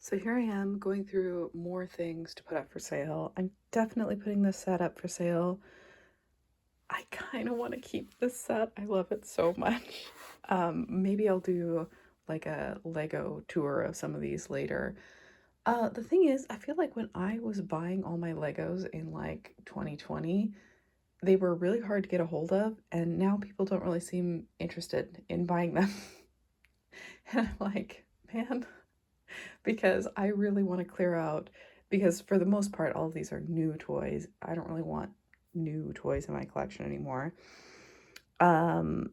So here I am going through more things to put up for sale. I'm definitely putting this set up for sale. I kind of want to keep this set. I love it so much. Maybe I'll do like a Lego tour of some of these later. The thing is, I feel like when I was buying all my Legos in like 2020, they were really hard to get a hold of, and now people don't really seem interested in buying them. And I'm like, man, because I really want to clear out, because for the most part, all of these are new toys. I don't really want new toys in my collection anymore. Um,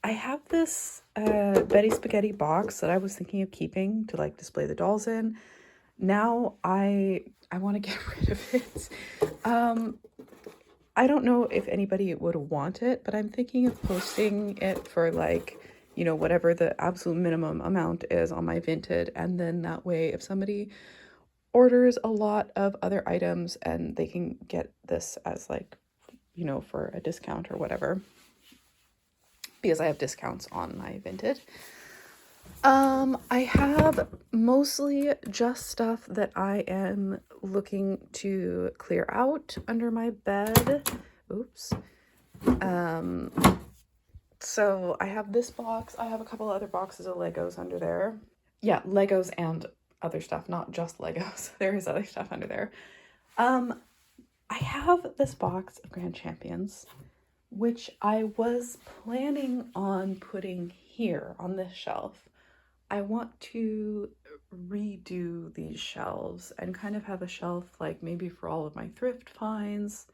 I have this Betty Spaghetti box that I was thinking of keeping to like display the dolls in. Now I want to get rid of it. Um, I don't know if anybody would want it, but I'm thinking of posting it for like, whatever the absolute minimum amount is on my Vinted. And then that way, if somebody orders a lot of other items and they can get this as like, for a discount or whatever, because I have discounts on my Vinted. I have mostly just stuff that I am looking to clear out under my bed. Oops. Um, so I have this box. I have a couple other boxes of Legos under there. Yeah, Legos and other stuff, not just Legos. There is other stuff under there. Um, I have this box of Grand Champions, which I was planning on putting here on this shelf. I want to redo these shelves and kind of have a shelf like maybe for all of my thrift finds,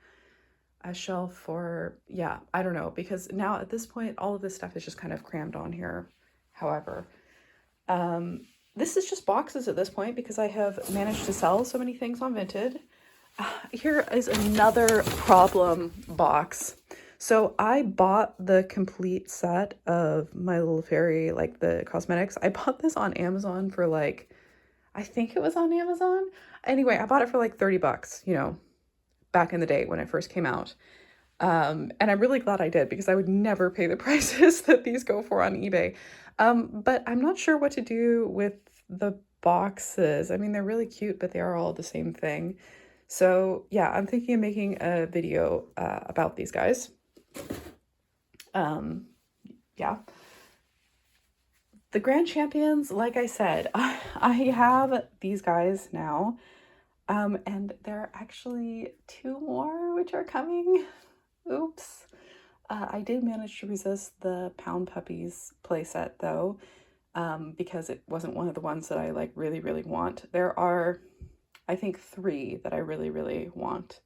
a shelf for, yeah, I don't know, because now at this point, all of this stuff is just kind of crammed on here. However, this is just boxes at this point because I have managed to sell so many things on Vinted. Here is another problem box. So I bought the complete set of My Little Fairy, like the cosmetics. I bought this on Amazon for like, I think it was on Amazon. Anyway, I bought it for like 30 bucks, back in the day when it first came out. And I'm really glad I did because I would never pay the prices that these go for on eBay. But I'm not sure what to do with the boxes. I mean, they're really cute, but they are all the same thing. So yeah, I'm thinking of making a video about these guys. Yeah. The Grand Champions, like I said, I have these guys now. And there are actually two more which are coming. Oops. I did manage to resist the Pound Puppies playset though, because it wasn't one of the ones that I like really, really want. There are, I think, three that I really, really want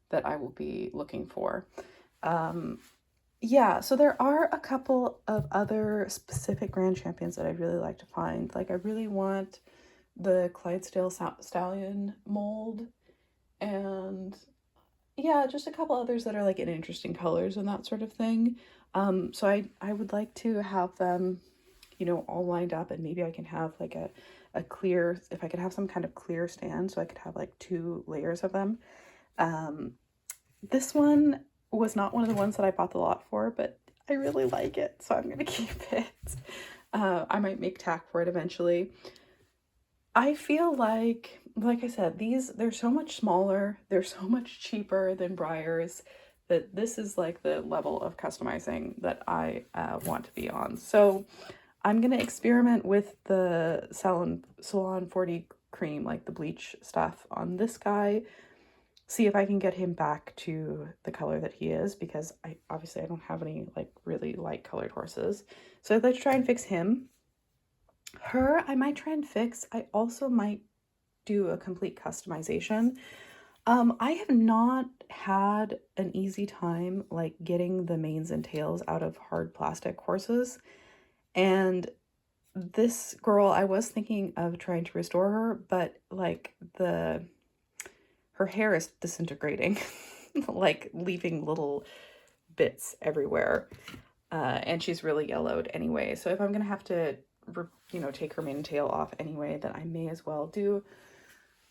that I will be looking for. Yeah, so there are a couple of other specific Grand Champions that I'd really like to find. Like I really want the Clydesdale Stallion mold, and yeah, just a couple others that are like in interesting colors and that sort of thing. So I would like to have them, all lined up, and maybe I can have like a clear, if I could have some kind of clear stand so I could have like two layers of them. This one was not one of the ones that I bought the lot for, but I really like it, so I'm gonna keep it. I might make tack for it eventually. I feel like I said, they're so much smaller, they're so much cheaper than Briar's, that this is like the level of customizing that I want to be on. So I'm gonna experiment with the Salon 40 cream, like the bleach stuff on this guy, see if I can get him back to the color that he is, because I don't have any like really light colored horses. So I'd like to try and fix him. Her, I might try and fix. I also might do a complete customization. I have not had an easy time like getting the manes and tails out of hard plastic horses. And this girl, I was thinking of trying to restore her, but like her hair is disintegrating, like leaving little bits everywhere. And she's really yellowed anyway. So if I'm gonna have to, take her mane and tail off anyway, then I may as well do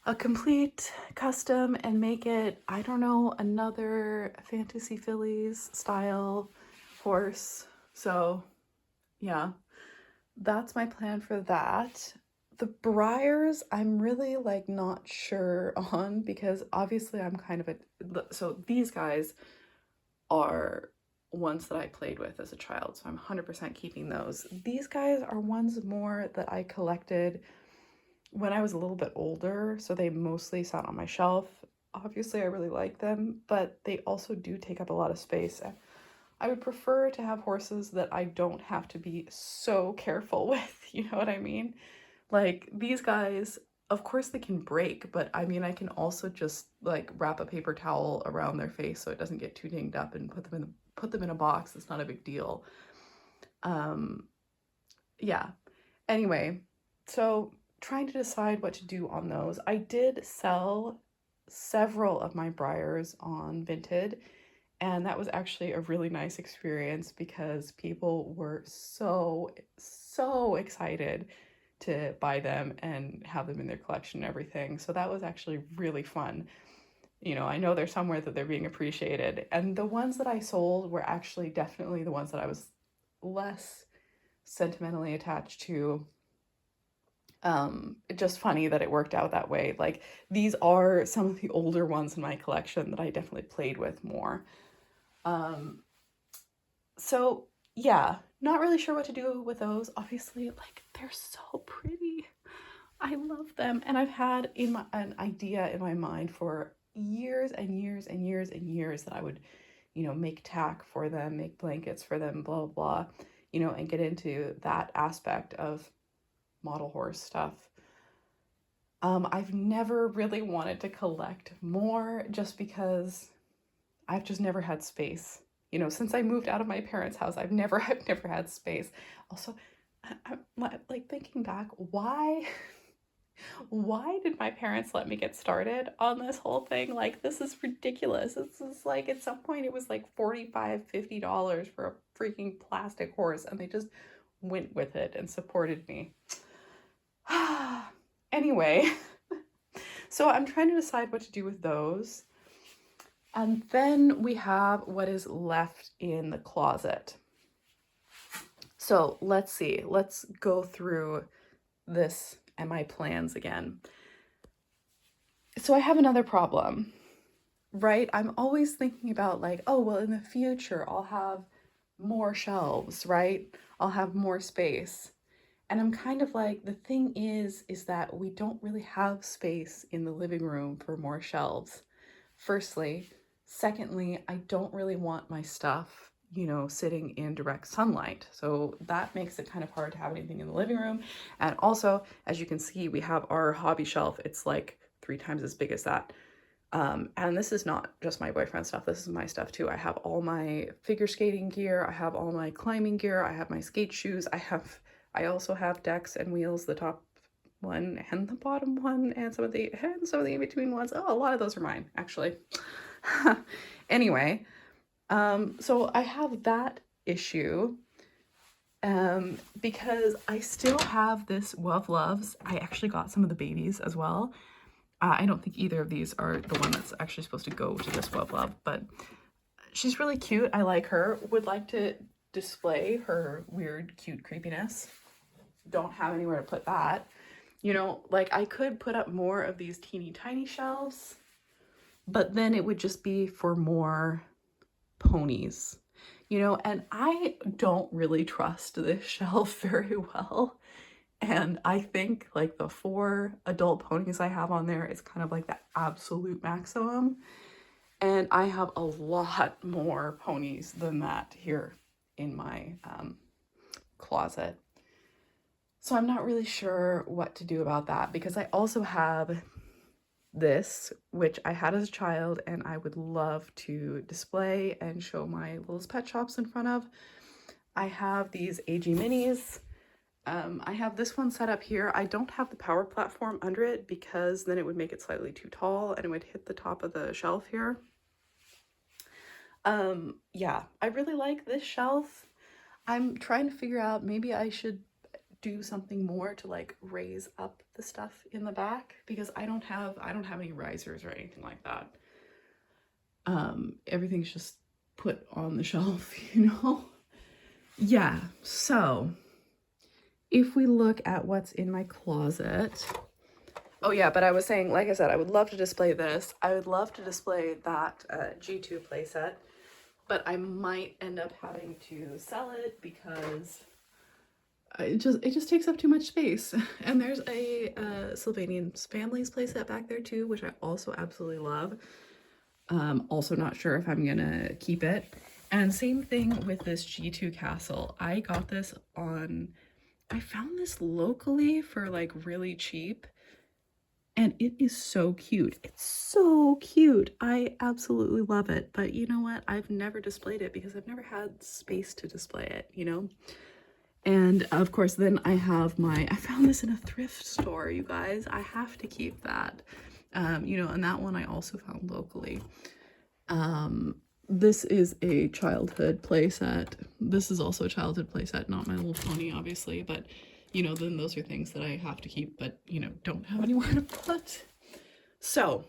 a complete custom and make it, I don't know, another Fantasy Fillies style horse. So yeah, that's my plan for that. the briars, I'm really like not sure on, because obviously I'm kind of so these guys are ones that I played with as a child, so I'm 100% keeping those. These guys are ones more that I collected when I was a little bit older, so they mostly sat on my shelf. Obviously, I really like them, but they also do take up a lot of space. I would prefer to have horses that I don't have to be so careful with, you know what I mean? Like these guys, of course they can break, but I mean I can also just like wrap a paper towel around their face so it doesn't get too dinged up and put them in a box. It's not a big deal. Yeah. Anyway, so trying to decide what to do on those. I did sell several of my briars on Vinted, and that was actually a really nice experience because people were so excited to buy them and have them in their collection and everything. So that was actually really fun. You know, I know they're somewhere that they're being appreciated. And the ones that I sold were actually definitely the ones that I was less sentimentally attached to. Just funny that it worked out that way. Like these are some of the older ones in my collection that I definitely played with more. So yeah, not really sure what to do with those. Obviously, like they're so pretty. I love them, and I've had an idea in my mind for years and years and years and years that I would, you know, make tack for them, make blankets for them, blah blah blah, you know, and get into that aspect of model horse stuff. I've never really wanted to collect more just because I've just never had space. You know, since I moved out of my parents' house, I've never had space. Also, I'm like thinking back, why did my parents let me get started on this whole thing? Like, this is ridiculous. This is like, at some point it was like $45-50 for a freaking plastic horse, and they just went with it and supported me. Anyway, so I'm trying to decide what to do with those. And then we have what is left in the closet. So let's see, let's go through this and my plans again. So I have another problem, right? I'm always thinking about like, oh, well, in the future, I'll have more shelves, right? I'll have more space. And I'm kind of like, the thing is that we don't really have space in the living room for more shelves. Firstly. Secondly, I don't really want my stuff, you know, sitting in direct sunlight. So that makes it kind of hard to have anything in the living room. And also, as you can see, we have our hobby shelf. It's like 3 times as big as that. And this is not just my boyfriend's stuff. This is my stuff too. I have all my figure skating gear. I have all my climbing gear. I have my skate shoes. I also have decks and wheels, the top one and the bottom one, and some of the in-between ones. Oh, a lot of those are mine, actually. Anyway, so I have that issue because I still have this Love Loves. I actually got some of the babies as well. I don't think either of these are the one that's actually supposed to go to this Love Love, but she's really cute. I like her. Would like to display her weird, cute creepiness. Don't have anywhere to put that. You know, like I could put up more of these teeny tiny shelves, but then it would just be for more ponies, you know, and I don't really trust this shelf very well. And I think like the 4 adult ponies I have on there is kind of like the absolute maximum. And I have a lot more ponies than that here in my closet. So I'm not really sure what to do about that, because I also have this, which I had as a child and I would love to display and show my little pet shops in front of. I have these AG minis. I have this one set up here. I don't have the power platform under it because then it would make it slightly too tall and it would hit the top of the shelf here. Yeah, I really like this shelf. I'm trying to figure out, maybe I should do something more to like raise up the stuff in the back, because I don't have any risers or anything like that. Everything's just put on the shelf, you know. Yeah, so if we look at what's in my closet, oh yeah, but I was saying, like I said, I would love to display this. I would love to display that G2 playset, but I might end up having to sell it because it just takes up too much space. And there's a Sylvanian Families playset back there too, which I also absolutely love. Also not sure if I'm gonna keep it. And same thing with this G2 castle. I got this I found this locally for like really cheap. And it is so cute. It's so cute. I absolutely love it. But you know what? I've never displayed it because I've never had space to display it, you know? And of course, then I found this in a thrift store, you guys. I have to keep that. You know, and that one I also found locally. This is a childhood playset. This is also a childhood playset, not My Little Pony, obviously, but you know, then those are things that I have to keep, but you know, don't have anywhere to put. So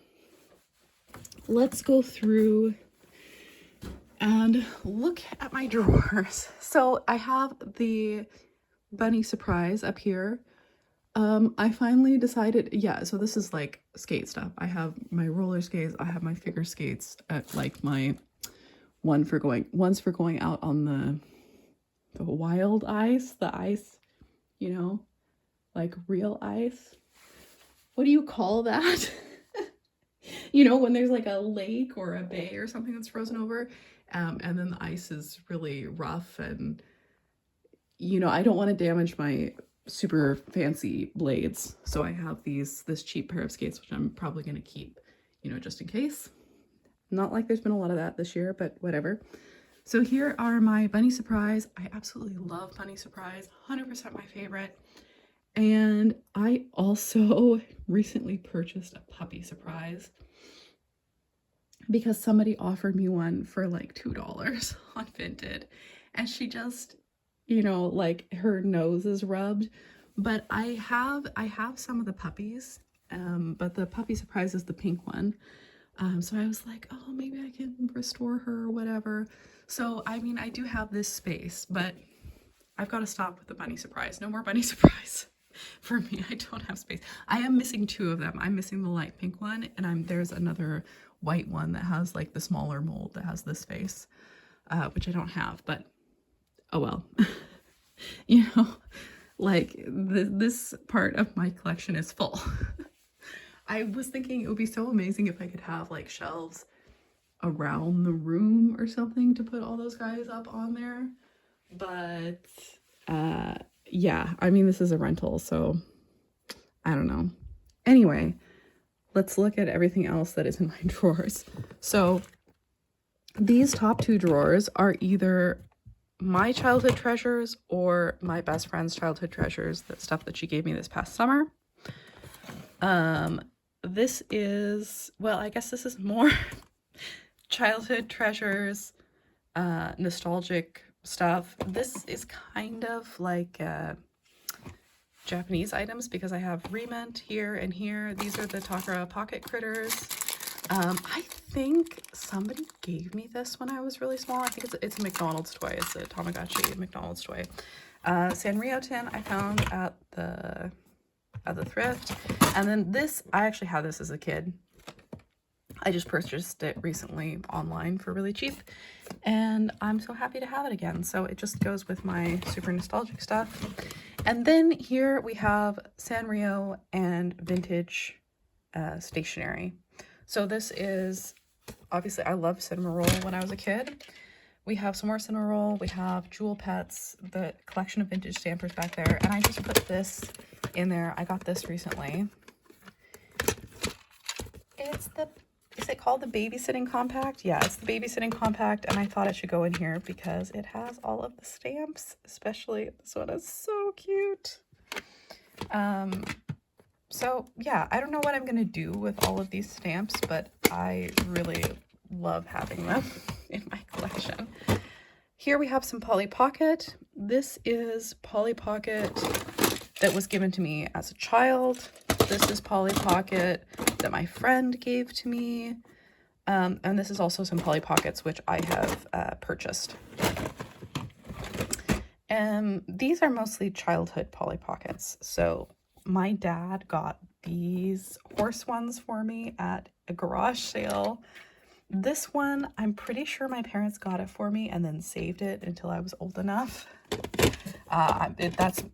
let's go through and look at my drawers. So I have the bunny surprise up here. I finally decided, yeah, so this is like skate stuff. I have my roller skates, I have my figure skates, like my one's for going out on the wild ice, the ice, you know, like real ice. What do you call that? You know, when there's like a lake or a bay or something that's frozen over, and then the ice is really rough, and you know, I don't want to damage my super fancy blades, so I have this cheap pair of skates, which I'm probably going to keep, you know, just in case. Not like there's been a lot of that this year, but whatever. So here are my Bunny Surprise. I absolutely love Bunny Surprise, 100% my favorite. And I also recently purchased a Puppy Surprise because somebody offered me one for like $2 on Vinted, and she just, you know, like her nose is rubbed. But I have some of the puppies, but the Puppy Surprise is the pink one. So I was like, oh, maybe I can restore her or whatever. So, I mean, I do have this space, but I've got to stop with the Bunny Surprise. No more Bunny Surprise for me. I don't have space. I am missing two of them. I'm missing the light pink one, and there's another white one that has like the smaller mold that has this face, which I don't have, but oh well. You know, like this part of my collection is full. I was thinking it would be so amazing if I could have like shelves around the room or something to put all those guys up on there. But yeah, I mean, this is a rental, so I don't know. Anyway, let's look at everything else that is in my drawers. So these top two drawers are either my childhood treasures or my best friend's childhood treasures, the stuff that she gave me this past summer. This is, well, I guess this is more childhood treasures, nostalgic stuff. This is kind of like Japanese items because I have Rement here and here. These are the Takara pocket critters. I think somebody gave me this when I was really small. I think it's a McDonald's toy. It's a Tamagotchi McDonald's toy. Sanrio tin I found at the thrift. And then this, I actually had this as a kid. I just purchased it recently online for really cheap, and I'm so happy to have it again. So it just goes with my super nostalgic stuff. And then here we have Sanrio and vintage stationery. So this is, obviously I loved Cinnamoroll when I was a kid. We have some more Cinnamoroll, we have Jewel Pets, the collection of vintage stampers back there, and I just put this in there. I got this recently. Is it called the Babysitting Compact? Yeah, it's the Babysitting Compact, and I thought it should go in here because it has all of the stamps, especially this one is so cute. So yeah, I don't know what I'm gonna do with all of these stamps, but I really love having them in my collection. Here we have some Polly Pocket. This is Polly Pocket that was given to me as a child. This is Polly Pocket that my friend gave to me. And this is also some Polly Pockets, which I have purchased. These are mostly childhood Polly Pockets. So my dad got these horse ones for me at a garage sale. This one, I'm pretty sure my parents got it for me and then saved it until I was old enough.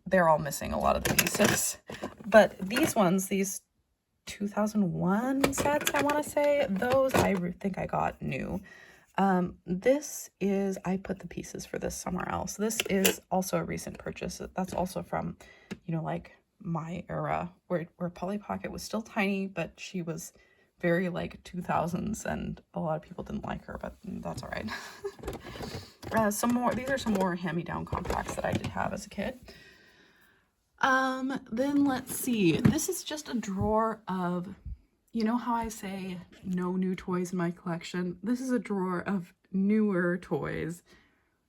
They're all missing a lot of the pieces. But these ones, these 2001 sets, I want to say, those I think I got new. This is, I put the pieces for this somewhere else. This is also a recent purchase. That's also from, like my era where Polly Pocket was still tiny, but she was very like 2000s and a lot of people didn't like her, but that's all right. These are some more hand-me-down compacts that I did have as a kid. Then let's see. This is just a drawer of, you know how I say no new toys in my collection? This is a drawer of newer toys,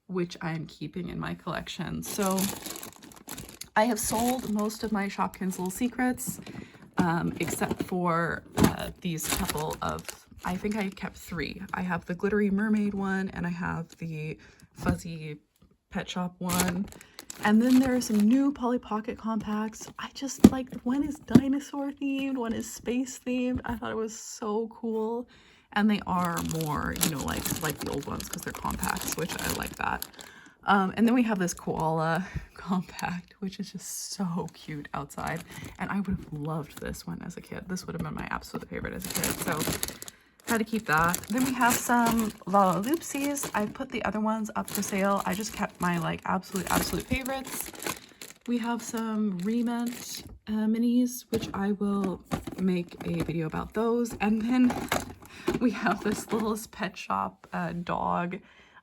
which I'm keeping in my collection. So I have sold most of my Shopkins Little Secrets, except for these couple of, I think I kept 3. I have the glittery mermaid one, and I have the fuzzy pet shop one. And then there are some new Polly Pocket compacts. I just like, one is dinosaur themed, one is space themed. I thought it was so cool. And they are more, like the old ones because they're compacts, which I like that. And then we have this koala compact, which is just so cute outside. And I would have loved this one as a kid. This would have been my absolute favorite as a kid. So had to keep that. Then we have some Lalaloopsies. I put the other ones up for sale. I just kept my like absolute favorites. We have some Rement minis, which I will make a video about those. And then we have this Littlest Pet Shop dog.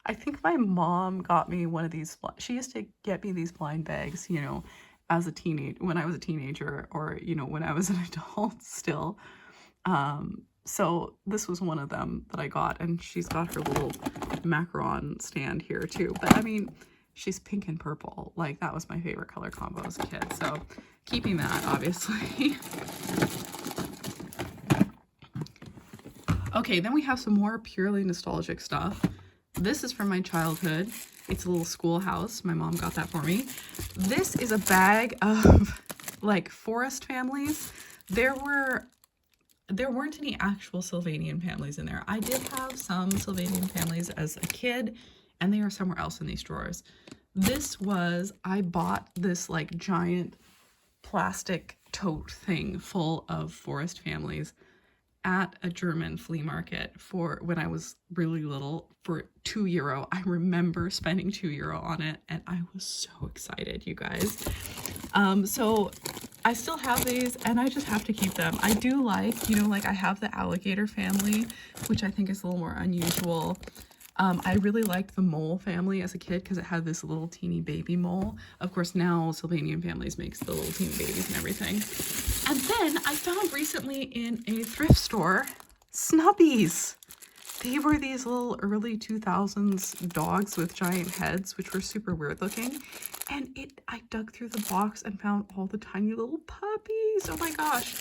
I think my mom got me one of these. She used to get me these blind bags, as a when I was a teenager, or when I was an adult still. So this was one of them that I got, and she's got her little macaron stand here too. But I mean, she's pink and purple. Like, that was my favorite color combo as a kid. So keeping that, obviously. Okay, then we have some more purely nostalgic stuff. This is from my childhood. It's a little schoolhouse. My mom got that for me. This is a bag of like forest families. There weren't any actual Sylvanian families in there. I did have some Sylvanian families as a kid, and they are somewhere else in these drawers. I bought this like giant plastic tote thing full of forest families at a German flea market for when I was really little for €2. I remember spending €2 on it, and I was so excited, you guys. So I still have these, and I just have to keep them. I do like, I have the alligator family, which I think is a little more unusual. I really liked the mole family as a kid because it had this little teeny baby mole. Of course, now Sylvanian families makes the little teeny babies and everything. And then I found recently in a thrift store, Snubbies. They were these little early 2000s dogs with giant heads, which were super weird looking. And I dug through the box and found all the tiny little puppies. Oh my gosh.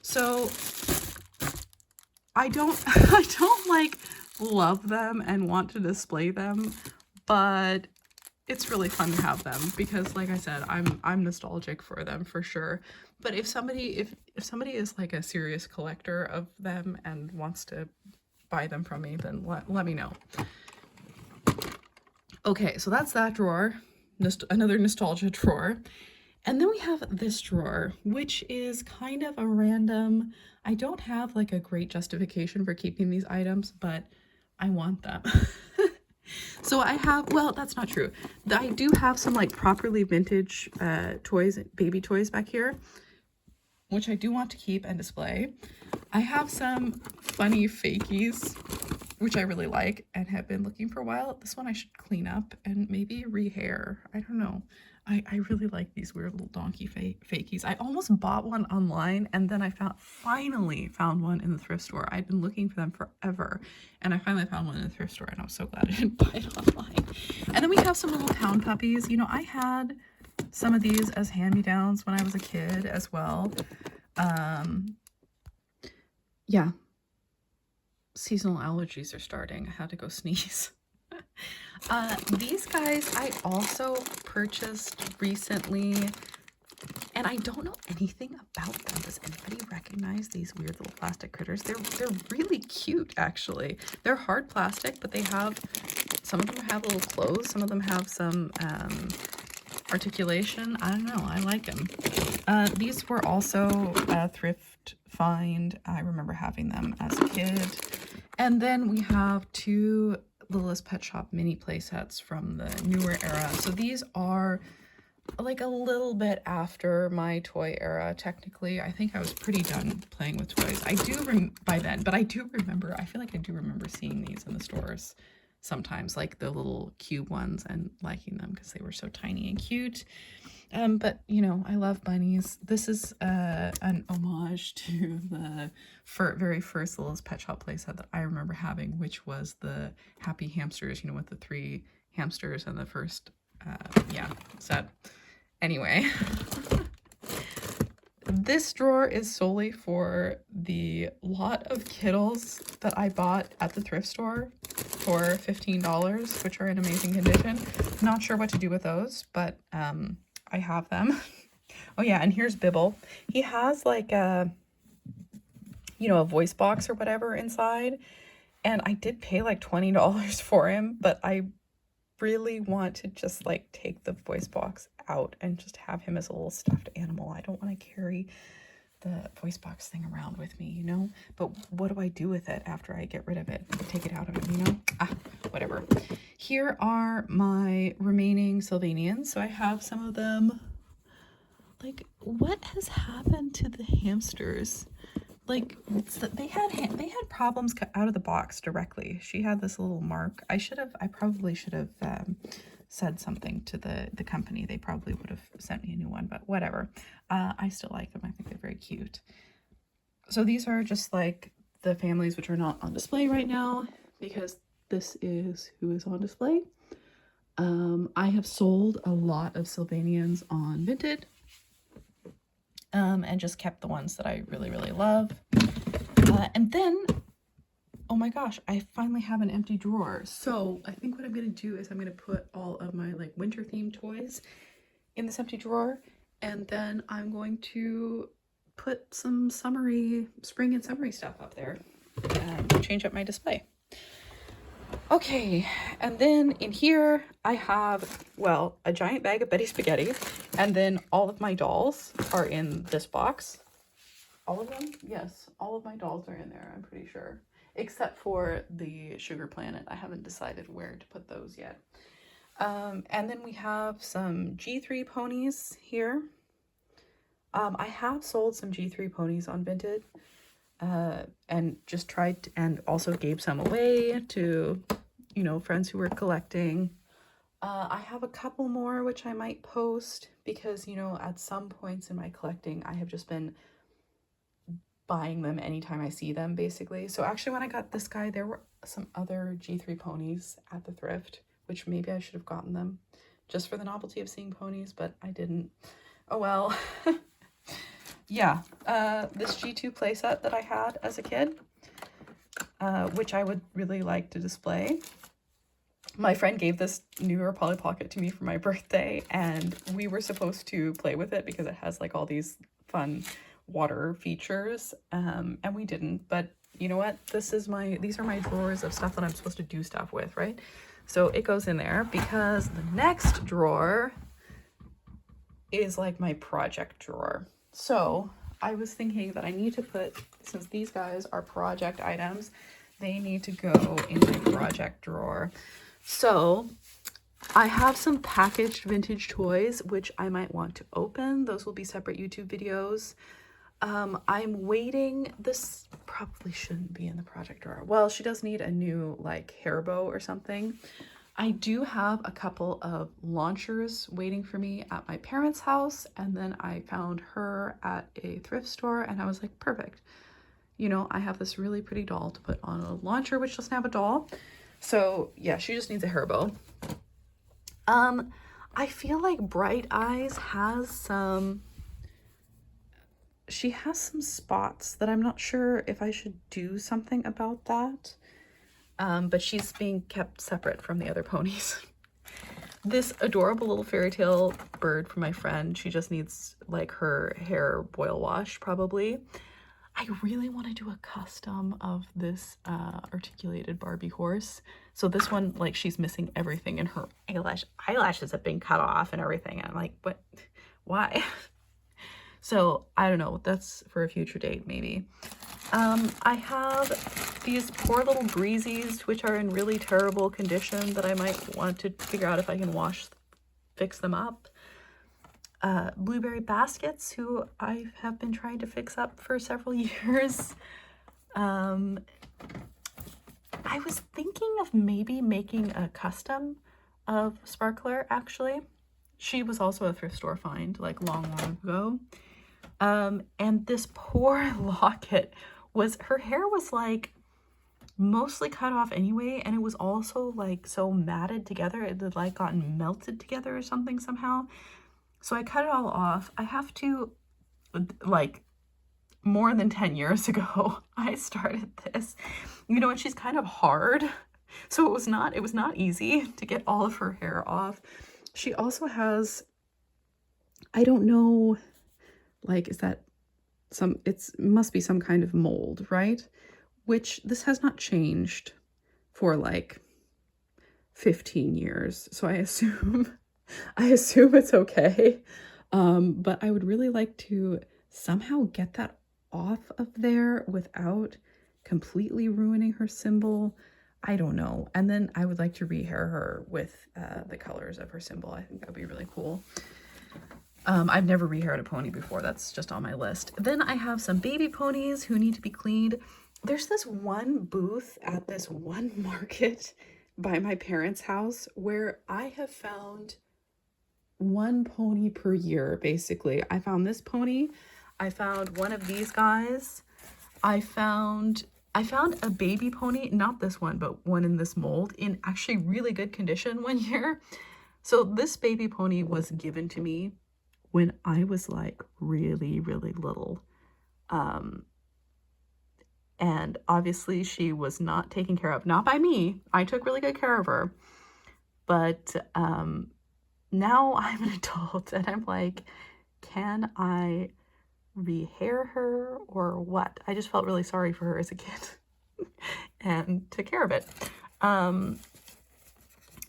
So I don't like love them and want to display them, but it's really fun to have them because, like I said, I'm nostalgic for them for sure. But if somebody is like a serious collector of them and wants to buy them from me, then let me know. Okay, so that's that drawer, another nostalgia drawer. And then we have this drawer, which is kind of a random, I don't have like a great justification for keeping these items, but I want them. So I have, well, that's not true. I do have some like properly vintage toys, baby toys back here, which I do want to keep and display. I have some funny fakies, which I really like and have been looking for a while. This one I should clean up and maybe rehair. I don't know. I really like these weird little donkey fakies. I almost bought one online, and then I finally found one in the thrift store. I'd been looking for them forever, and I finally found one in the thrift store, and I was so glad I didn't buy it online. And then we have some little town puppies. I had some of these as hand-me-downs when I was a kid as well. Yeah. Seasonal allergies are starting. I had to go sneeze. These guys I also purchased recently, and I don't know anything about them. Does anybody recognize these weird little plastic critters? They're really cute, actually. They're hard plastic, but they have, some of them have little clothes, some of them have some articulation. I don't know, I like them. These were also a thrift find. I remember having them as a kid. And then we have two Littlest Pet Shop mini play sets from the newer era. So these are like a little bit after my toy era, technically. I think I was pretty done playing with toys. I do by then, but I do remember, I feel like I do remember seeing these in the stores sometimes, like the little cube ones, and liking them because they were so tiny and cute. But you know, I love bunnies. This is an homage to the very first Littlest Pet Shop playset that I remember having, which was the Happy Hamsters, you know, with the 3 hamsters and the first yeah, set. Anyway, this drawer is solely for the lot of Kittles that I bought at the thrift store for $15, which are in amazing condition. Not sure what to do with those, but I have them. Oh yeah, and here's Bibble. He has like a, you know, a voice box or whatever inside, and I did pay like $20 for him, but I really want to just like take the voice box out and just have him as a little stuffed animal. I don't want to carry the voice box thing around with me, you know? But what do I do with it after I get rid of it? Take it out of him, you know? Whatever. Here are my remaining Sylvanians. So I have some of them. Like, what has happened to the hamsters? Like, they had problems out of the box directly. She had this little mark. I probably should have said something to the company. They probably would have sent me a new one, but whatever. I still like them. I think they're very cute. So these are just like the families which are not on display right now, because this is who is on display. I have sold a lot of Sylvanians on Vinted. And just kept the ones that I really, really love. And then, oh my gosh, I finally have an empty drawer. So I think what I'm going to do is I'm going to put all of my like winter themed toys in this empty drawer. And then I'm going to put some spring and summery stuff up there and change up my display. Okay, and then in here I have, well, a giant bag of Betty spaghetti, and then all of my dolls are in this box. All of them? Yes, all of my dolls are in there, I'm pretty sure. Except for the Sugar Planet. I haven't decided where to put those yet. And then we have some G3 ponies here. I have sold some G3 ponies on Vinted. And just tried to, and also gave some away to, you know, friends who were collecting. I have a couple more which I might post because, you know, at some points in my collecting, I have just been buying them anytime I see them, basically. So actually, when I got this guy, there were some other G3 ponies at the thrift, which maybe I should have gotten them just for the novelty of seeing ponies, but I didn't. Oh well. Yeah, this G2 playset that I had as a kid, which I would really like to display. My friend gave this newer Polly Pocket to me for my birthday, and we were supposed to play with it because it has like all these fun water features, and we didn't. But you know what? These are my drawers of stuff that I'm supposed to do stuff with, right? So it goes in there because the next drawer is like my project drawer. So I was thinking that I need to put, since these guys are project items, they need to go in my project drawer. So I have some packaged vintage toys, which I might want to open. Those will be separate YouTube videos. I'm waiting. This probably shouldn't be in the project drawer. Well, she does need a new like hair bow or something. I do have a couple of launchers waiting for me at my parents' house, and then I found her at a thrift store, and I was like, perfect. You know, I have this really pretty doll to put on a launcher, which doesn't have a doll. So yeah, she just needs a hair bow. I feel like Bright Eyes has some spots that I'm not sure if I should do something about that. but she's being kept separate from the other ponies. This adorable little fairy tale bird from my friend, she just needs like her hair boil wash probably. I really want to do a custom of this articulated Barbie horse. So this one, like, she's missing everything, and her eyelashes have been cut off and everything. And I'm like, what? Why? So I don't know. That's for a future date, maybe. I have these poor little breezies, which are in really terrible condition that I might want to figure out if I can fix them up. Blueberry baskets, who I have been trying to fix up for several years. I was thinking of maybe making a custom of Sparkler, actually. She was also a thrift store find, like long ago. And this poor locket her hair was like mostly cut off anyway, and it was also like so matted together. It had like gotten melted together or something somehow. So I cut it all off. I have to, like, more than 10 years ago, I started this, you know, and she's kind of hard. So it was not easy to get all of her hair off. She also has, I don't know, like, is that must be some kind of mold, right? Which this has not changed for like 15 years. So I assume it's okay. But I would really like to somehow get that off of there without completely ruining her symbol. I don't know. And then I would like to rehair her with the colors of her symbol. I think that would be really cool. I've never rehaired a pony before. That's just on my list. Then I have some baby ponies who need to be cleaned. There's this one booth at this one market by my parents' house where I have found one pony per year, basically. I found this pony. I found one of these guys. I found a baby pony, not this one, but one in this mold, in actually really good condition one year. So this baby pony was given to me when I was like really, really little. And obviously she was not taken care of, not by me. I took really good care of her. But now I'm an adult and I'm like, can I rehair her or what? I just felt really sorry for her as a kid and took care of it.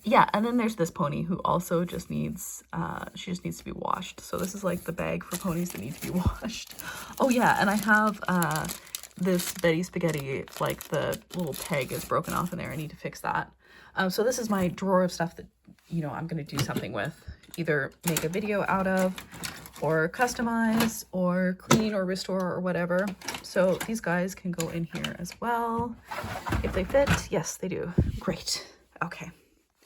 Yeah, and then there's this pony who also just needs, she just needs to be washed. So this is like the bag for ponies that need to be washed. Oh yeah, and I have this Betty Spaghetti, like the little peg is broken off in there. I need to fix that. So this is my drawer of stuff that, you know, I'm going to do something with. Either make a video out of, or customize, or clean, or restore, or whatever. So these guys can go in here as well. If they fit, yes, they do. Great. Okay.